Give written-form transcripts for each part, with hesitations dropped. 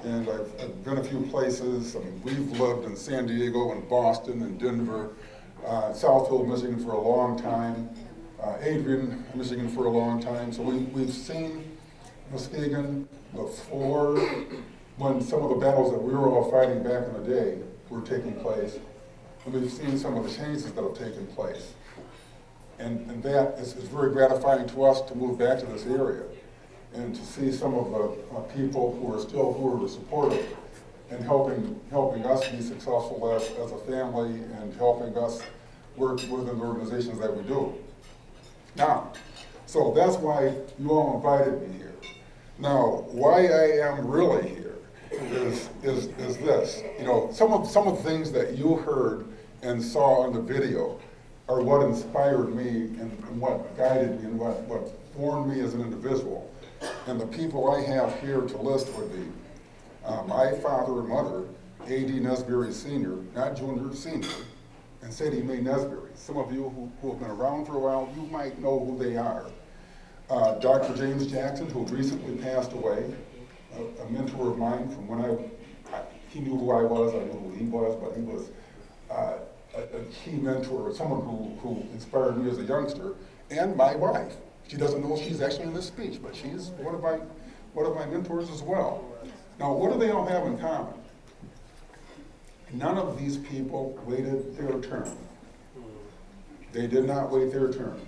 and I've been a few places. I mean, we've lived in San Diego and Boston and Denver, Southfield, Michigan for a long time, Adrian, Michigan for a long time. So we've seen Muskegon before when some of the battles that we were all fighting back in the day were taking place. And we've seen some of the changes that have taken place. And that is very gratifying to us to move back to this area and to see some of the people who are supportive and helping us be successful as a family and helping us work within the organizations that we do. Now, so that's why you all invited me here. Now, why I am really here is this. You know, some of the things that you heard and saw on the video are what inspired me and what guided me and what formed me as an individual. And the people I have here to list would be my father and mother, A.D. Nesbury Sr., not Junior, Sr., and Sadie Mae Nesbury. Some of you who have been around for a while, you might know who they are. Dr. James Jackson, who recently passed away, a mentor of mine from when he knew who I was, I knew who he was, but he was a key mentor, someone who inspired me as a youngster, and my wife. She doesn't know she's actually in this speech, but she's one of my mentors as well. Now, what do they all have in common? None of these people waited their turn. They did not wait their turn.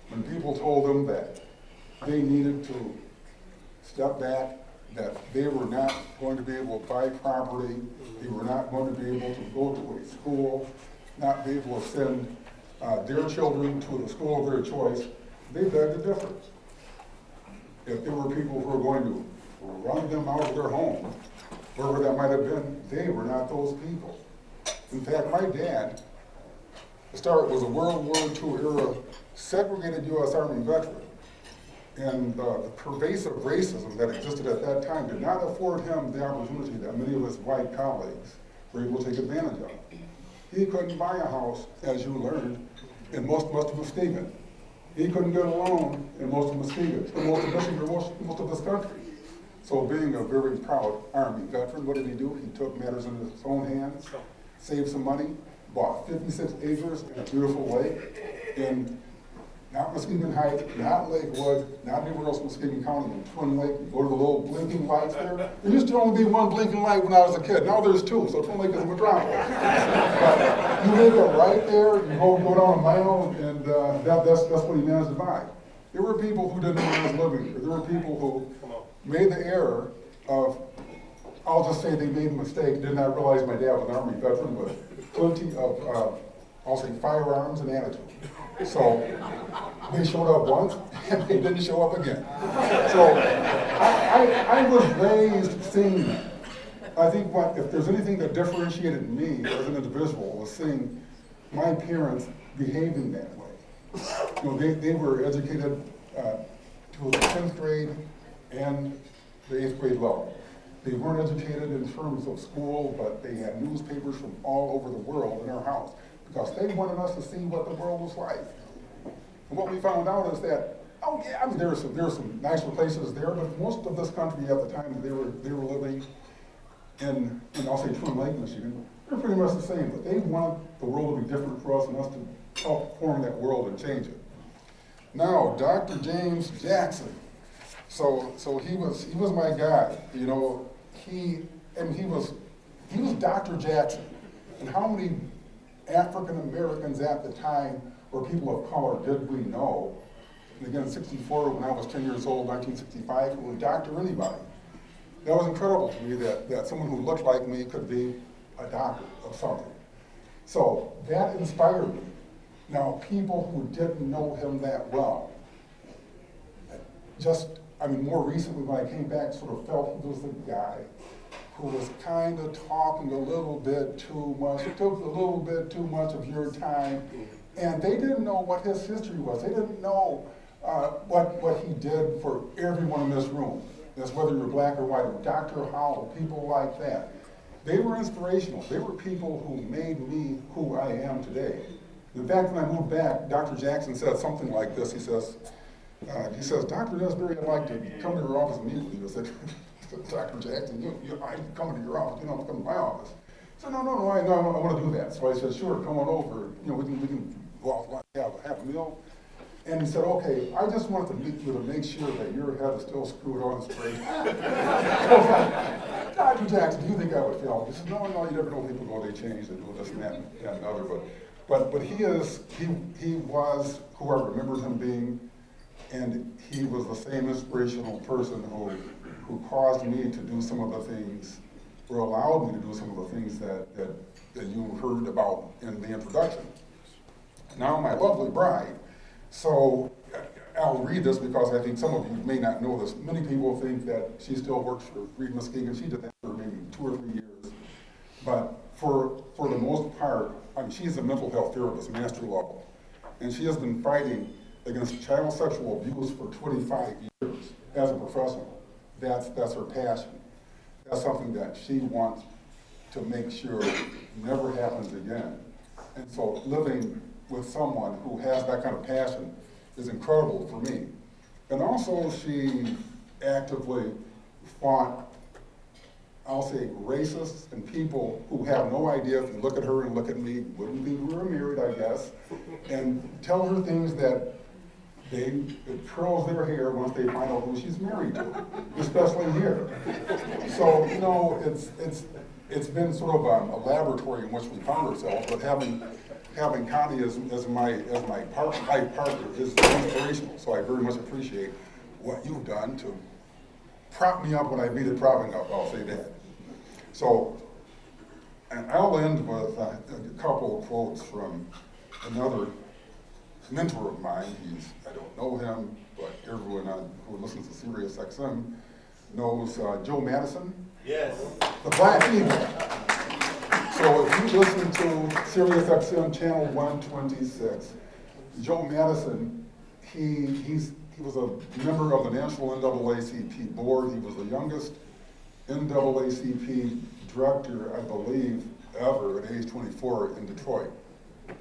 When people told them that they needed to step back, that they were not going to be able to buy property, they were not going to be able to go to a school, not be able to send their children to the school of their choice, they begged the difference. If there were people who were going to run them out of their home, wherever that might have been, they were not those people. In fact, my dad, was a World War II era segregated U.S. Army veteran. And the pervasive racism that existed at that time did not afford him the opportunity that many of his white colleagues were able to take advantage of. He couldn't buy a house, as you learned, in most of Muskegon. He couldn't get a loan in most of Muskegon, most of Michigan, or most of this country. So being a very proud Army veteran, what did he do? He took matters into his own hands, saved some money, bought 56 acres in a beautiful lake in not Muskegon Heights, not Lakewood, not anywhere else in Muskegon County, in Twin Lake. You go to the little blinking lights there. There used to only be one blinking light when I was a kid. Now there's two, so Twin Lake is a metropolis. But you live it right there, you go down a mile, and that's what he managed to buy. There were people who didn't know he was living here. There were people who made the error of, I'll just say they made a mistake, did not realize my dad was an Army veteran with plenty of, I'll say, firearms and attitude. So they showed up once and they didn't show up again. So I was raised seeing that. I think if there's anything that differentiated me as an individual was seeing my parents behaving that way. You know, they were educated to the 10th grade and the 8th grade level. They weren't educated in terms of school, but they had newspapers from all over the world in our house because they wanted us to see what the world was like. And what we found out is that, oh yeah, I mean, there were some nicer places there, but most of this country at the time they were living in I'll say Twin Lake, Michigan, they're pretty much the same, but they wanted the world to be different for us and us to help form that world and change it. Now, Dr. James Jackson. So he was my guy. You know, he was Dr. Jackson. And how many African Americans at the time or people of color did we know? And again, 64, when I was 10 years old, 1965, who would doctor anybody. That was incredible to me that someone who looked like me could be a doctor of something. So that inspired me. Now, people who didn't know him that well, more recently when I came back, sort of felt he was the guy who was kind of talking a little bit too much, took a little bit too much of your time, and they didn't know what his history was. They didn't know what he did for everyone in this room. That's whether you're black or white, or Dr. Howell, people like that. They were inspirational. They were people who made me who I am today. In fact, when I moved back, Dr. Jackson said something like this. He says, Dr. Nesbury, I'd like to come to your office and meet with you. I said, said, Dr. Jackson, I'm coming to your office, you don't have to come to my office. I said, no, I want to do that. So I said, sure, come on over, we can go out and have a meal. And he said, okay, I just wanted to meet you to make sure that your head is still screwed on straight. I was like, Dr. Jackson, do you think I would fail? He said, no, you never know, people go, they change, they do this and that and other. But he was who I remembered him being, and he was the same inspirational person who caused me to do some of the things, or allowed me to do some of the things that you heard about in the introduction. Now my lovely bride. So I'll read this because I think some of you may not know this. Many people think that she still works for Muskegon. She did that for maybe 2 or 3 years. But for the most part, she's a mental health therapist, master level. And she has been fighting against child sexual abuse for 25 years as a professional. That's her passion. That's something that she wants to make sure never happens again. And so living with someone who has that kind of passion is incredible for me. And also she actively fought, I'll say, racists and people who have no idea, if you look at her and look at me, wouldn't think we were married, I guess, and tell her things that it curls their hair once they find out who she's married to, especially here. So, it's been sort of a laboratory in which we found ourselves, but having Connie as my partner is inspirational. So I very much appreciate what you've done to prop me up when I needed propping up, I'll say that. So, and I'll end with a couple of quotes from another mentor of mine. I don't know him, but everyone who listens to Sirius XM knows Joe Madison. Yes. The Black Eagle. So if you listen to Sirius XM channel 126, Joe Madison, he was a member of the National NAACP board. He was the youngest NAACP director, I believe, ever at age 24 in Detroit.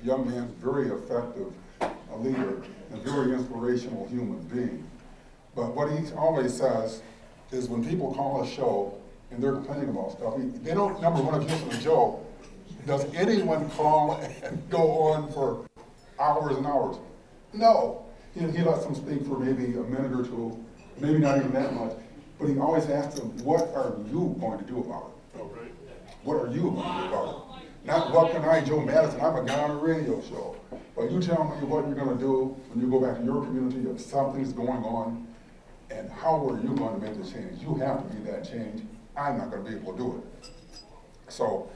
Young man, very effective, a leader, and very inspirational human being. But what he always says is when people call a show and they're complaining about stuff, they don't, number one, if you listen to Joe, does anyone call and go on for hours and hours? No. He lets them speak for maybe a minute or two, maybe not even that much, but he always asks them, what are you going to do about it? Oh, right. What are you going to do about it? Not what can I, Joe Madison, I'm a guy on a radio show. But you tell me what you're going to do when you go back to your community if something's going on, and how are you going to make the change? You have to be that change. I'm not going to be able to do it. So,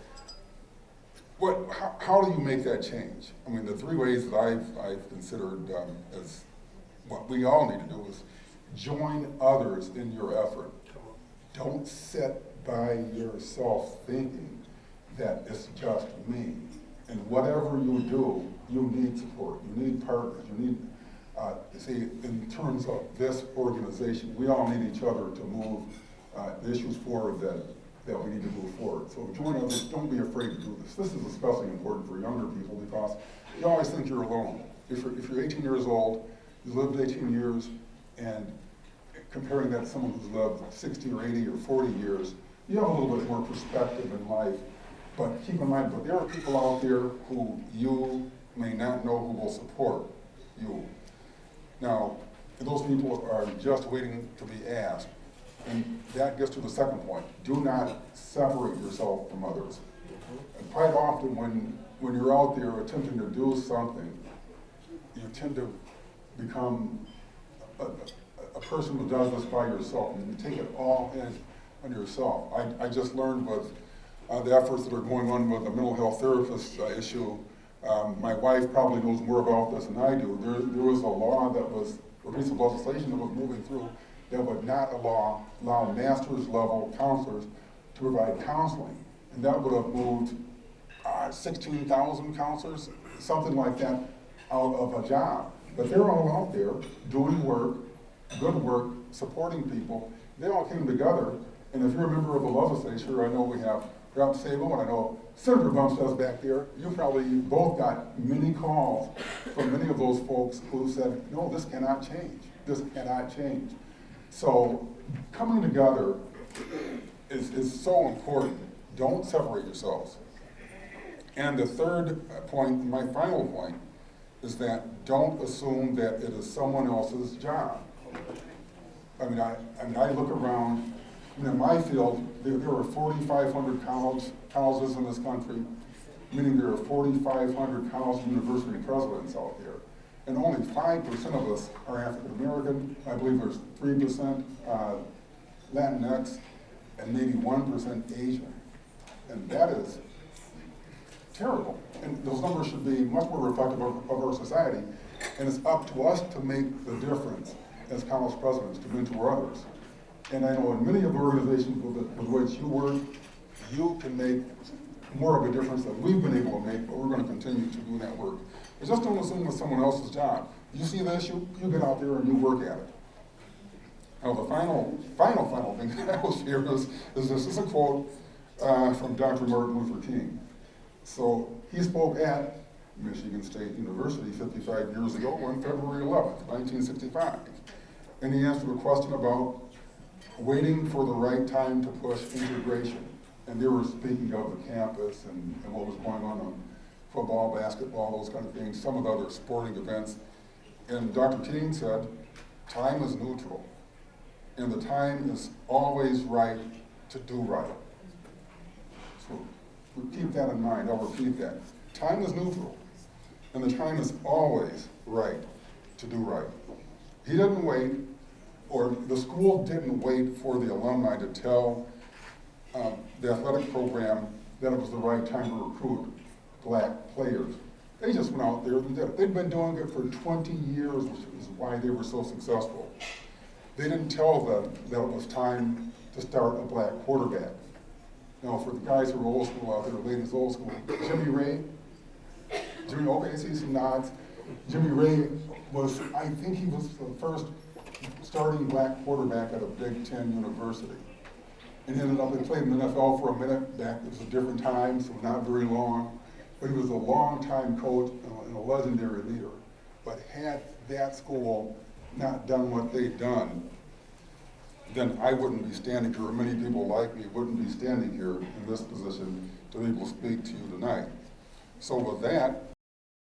how do you make that change? I mean, the 3 ways that I've considered as what we all need to do is join others in your effort. Don't sit by yourself thinking that it's just me. And whatever you do, you need support, you need partners, you need, see, in terms of this organization, we all need each other to move the issues forward that we need to move forward. So join others, don't be afraid to do this. This is especially important for younger people because you always think you're alone. If you're 18 years old, you lived 18 years, and comparing that to someone who's lived 60 or 80 or 40 years, you have a little bit more perspective in life. But keep in mind, but there are people out there who you may not know who will support you. Now, those people are just waiting to be asked. And that gets to the second point. Do not separate yourself from others. And quite often when you're out there attempting to do something, you tend to become a person who does this by yourself, and you take it all in on yourself. I just learned with the efforts that are going on with the mental health therapist issue. My wife probably knows more about this than I do. There was a law that was, a piece of legislation that was moving through that would not allow master's level counselors to provide counseling. And that would have moved 16,000 counselors, something like that, out of a job. But they're all out there doing work, good work, supporting people. They all came together. And if you're a member of the legislature, I know we have Rep. Sable, and I know Senator Bunch does back there. You probably both got many calls from many of those folks who said, no, this cannot change. This cannot change. So coming together is so important. Don't separate yourselves. And the third point, my final point, is that don't assume that it is someone else's job. I look around, in my field, there are 4,500 colleges in this country, meaning there are 4,500 college and university presidents out there. And only 5% of us are African American. I believe there's 3% Latinx, and maybe 1% Asian. And that is terrible. And those numbers should be much more reflective of our society. And it's up to us to make the difference as college presidents, to mentor others. And I know in many of the organizations with which you work, you can make more of a difference than we've been able to make, but we're going to continue to do that work. But just don't assume it's someone else's job. You see this, you get out there and you work at it. Now the final thing that I will share is this. This is a quote from Dr. Martin Luther King. So he spoke at Michigan State University 55 years ago on February 11th, 1965. And he answered a question about waiting for the right time to push integration. And they were speaking of the campus and what was going on football, basketball, those kind of things, some of the other sporting events. And Dr. King said, time is neutral. And the time is always right to do right. So we keep that in mind. I'll repeat that. Time is neutral. And the time is always right to do right. He didn't wait, or the school didn't wait for the alumni to tell the athletic program that it was the right time to recruit black players. They just went out there and did it. They'd been doing it for 20 years, which is why they were so successful. They didn't tell them that it was time to start a black quarterback. Now, for the guys who are old school out there, the ladies old school, Jimmy Ray, okay, I see some nods. Jimmy Ray was, I think he was the first starting black quarterback at a Big Ten university. And he ended up, he played in the NFL for a minute back, it was a different time, so not very long. But he was a long-time coach and a legendary leader. But had that school not done what they'd done, then I wouldn't be standing here, or many people like me wouldn't be standing here in this position to be able to speak to you tonight. So with that,